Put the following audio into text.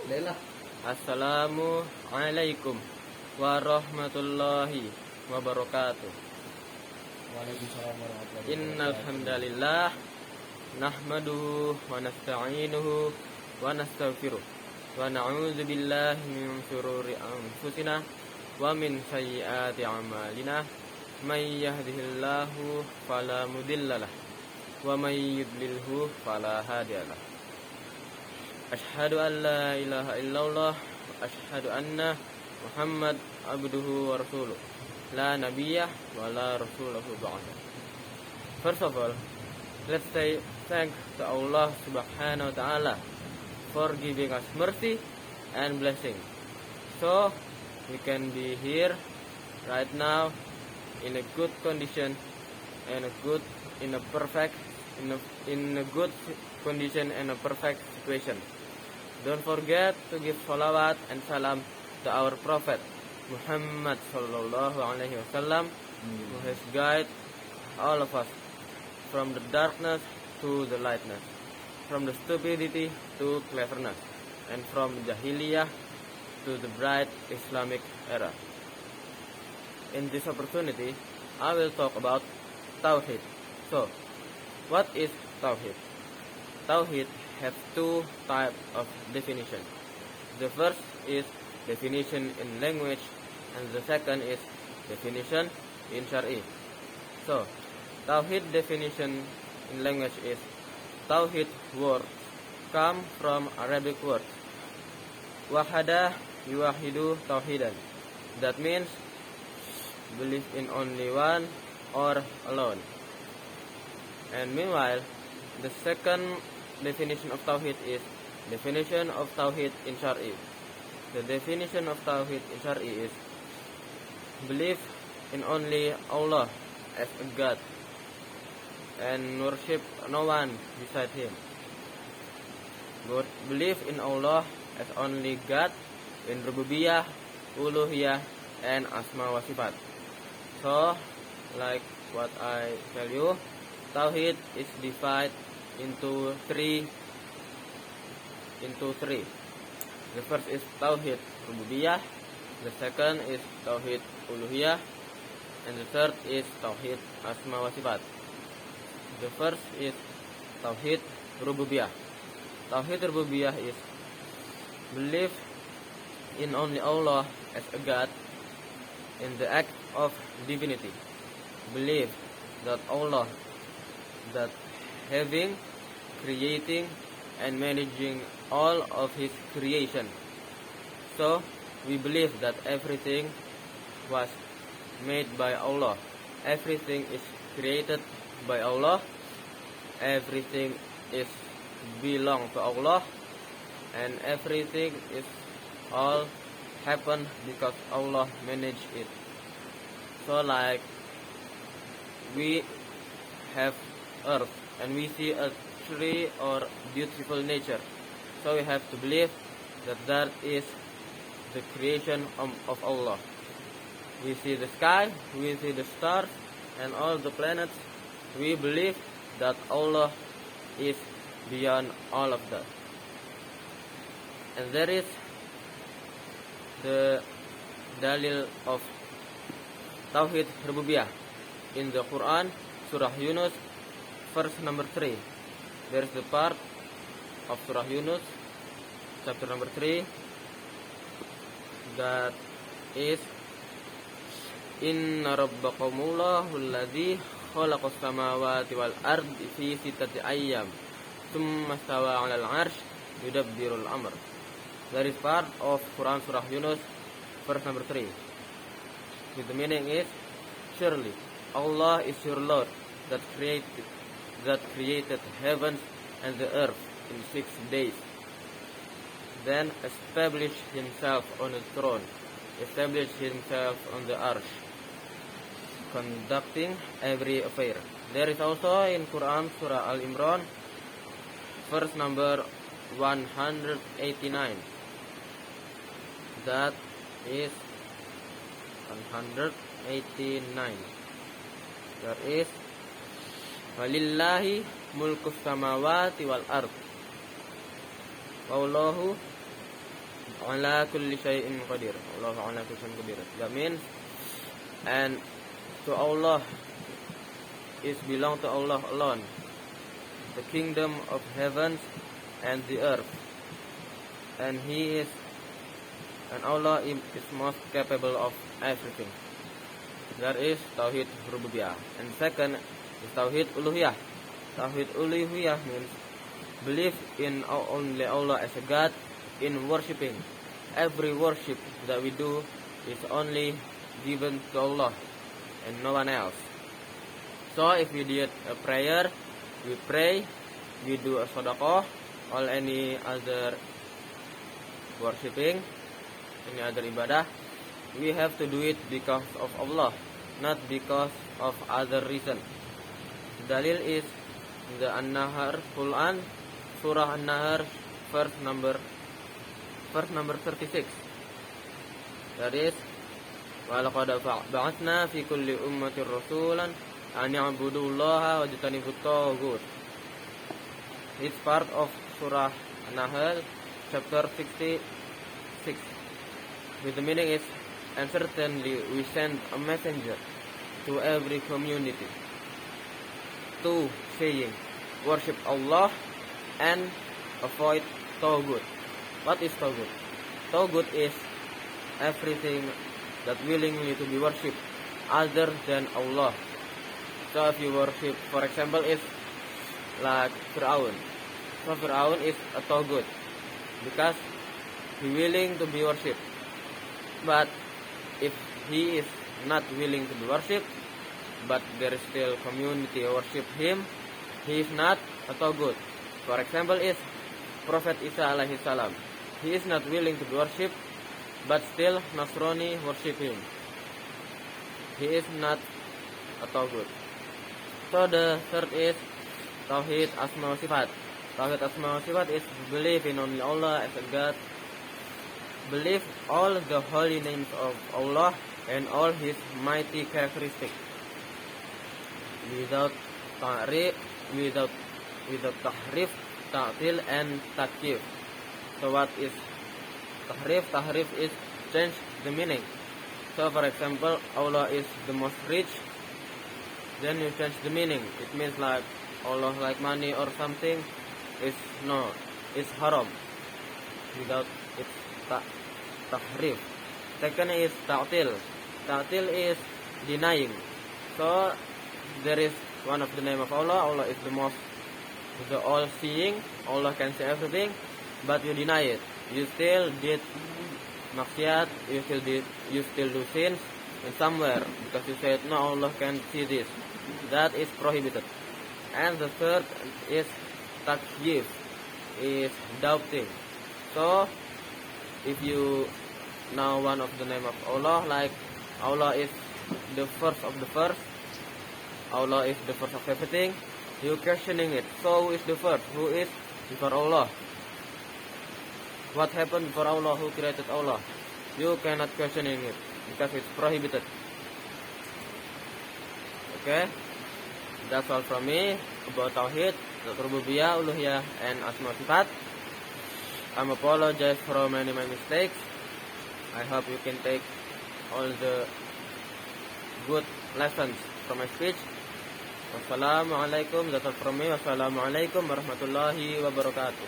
Assalamualaikum warahmatullahi wabarakatuh. Waalaikumsalam warahmatullahi Innal hamdalillah nahmaduhu wa nasta'inuhu wa nastaghfiruh wa na'udzu billahi min shururi anfusina wa min sayyiati a'malina. May yahdihillahu fala mudhillalah wa may yudlilhu fala hadiyalah. Asyhadu an la ilaha illallah wa asyhadu anna Muhammad abduhu wa rasuluh. La nabiyya wa la rasulahu ba'da. First of all, let's say thanks to Allah subhanahu wa ta'ala for giving us mercy and blessing. So, we can be here right now in a good condition and in a good condition and a perfect situation. Don't forget to give salawat and salam to our Prophet Muhammad sallallahu alaihi wasallam, who has guided all of us from the darkness to the lightness, from the stupidity to cleverness, and from Jahiliyah to the bright Islamic era. In this opportunity, I will talk about Tawhid. So, what is Tawhid? Tawhid have two types of definition. The first is definition in language, and the second is definition in Syar'i. So, Tawhid definition in language is Tawhid word come from Arabic word wahada yuwahidu tawhidan. That means believe in only one or alone. And meanwhile, the second definition of Tawhid is definition of Tawhid in Syar'i. The definition of Tawhid in Syar'i is believe in only Allah as a God and worship no one beside Him. Believe in Allah as only God in Rububiyah, Uluhiyah, and Asma wa Sifat. So, like what I tell you, Tawhid is divided into three. The first is Tauhid Rububiyah, the second is Tauhid Uluhiyah, and the third is Tauhid Asma wa Sifat. The first is Tauhid Rububiyah. Tauhid Rububiyah is believe in only Allah as a God in the act of divinity. Believe that Allah, that having, creating, and managing all of His creation. So, we believe that everything was made by Allah. Everything is created by Allah. Everything is belong to Allah. And everything is all happen because Allah managed it. So, like we have earth and we see a tree or beautiful nature, so we have to believe that is the creation of Allah. We see the sky, we see the stars and all the planets. We believe that Allah is beyond all of that. And there is the dalil of Tauhid Rububiyah in the Quran, Surah Yunus, verse number 3. There is the part of Surah Yunus, chapter number 3, that is Inna rabbakumullahu alladhi khalaqas samawati wal ardi fi sittati ayyam thumma stawa 'alal 'arsy yudabbirul amr. That is part of Quran Surah Yunus, verse number 3. With the meaning is, surely Allah is your Lord that created heavens and the earth in 6 days, then established Himself on the throne, established Himself on the arsh, conducting every affair. There is also in Quran Surah Al-Imran, verse number 189. That is 189. That is Walillahi mulkus samawati wal ard. Wallahu ala kulli syai'in qadir. Allahu ala kulli syai'in qadir. That means, and to Allah is belong to Allah alone, the kingdom of heavens and the earth, and Allah is most capable of everything. That is Tauhid Rububiyah. And second is Tauhid Uluhiyah. Tauhid Uluhiyah means believe in only Allah as a God, in worshipping. Every worship that we do is only given to Allah and no one else. So if we did a prayer, we pray, we do a sadaqah, or any other worshipping, any other ibadah, we have to do it because of Allah, not because of other reason. Dalil is the An-Nahr Quran, Surah An-Nahr, verse number 36. That is, وَلَقَدْ بَعَثْنَا فِي كُلِّ أُمَّةٍ رَسُولًا أَنْ يَعْبُدُوا اللَّهَ وَاجْتَنِبُوا الطَّاغُوتَ. It's part of Surah An-Nahl, chapter 66. With the meaning is, and certainly we send a messenger to every community to saying, worship Allah and avoid Tawgut. What is Tawgut? Tawgut is everything that willingly to be worshipped other than Allah. So if you worship, for example, is like Fir'aun. So Fir'aun is a Tawgut because he willing to be worshipped. But if he is not willing to be worshipped, but there is still community worship him, he is not a Tawgut. For example is Prophet Isa alaihi salam. He is not willing to be worshipped, but still Nasrani worship him. He is not a Tawgut. So the third is Tauhid Asma wa Sifat. Tauhid Asma wa Sifat is believe in only Allah as a God, believe all the holy names of Allah and all His mighty characteristics, without tahrif, without tahrif, ta'til and takyif. So what is tahrif? Tahrif is change the meaning. So for example, Allah is the most rich, then you change the meaning. It means like Allah like money or something. It's haram without its tahrif. Second is ta'til. Ta'til is denying. So there is one of the name of Allah. Allah is the all-seeing. Allah can see everything, but you deny it. You still did maksiat. You still do sins in somewhere because you said no, Allah can see this. That is prohibited. And the third is takyif, is doubting. So if you know one of the name of Allah, like Allah is the first of the first, Allah is the first of everything, you questioning it. So who is the first? Who is before Allah? What happened before Allah? Who created Allah? You cannot questioning it because it's prohibited. Okay, that's all from me about Tauhid, Rububiyah, Uluhiyah, and Asma Sifat. I'm apologize for many my mistakes. I hope you can take all the good lessons from my speech. Wassalamualaikum. That's all from me. Wassalamualaikum warahmatullahi wabarakatuh.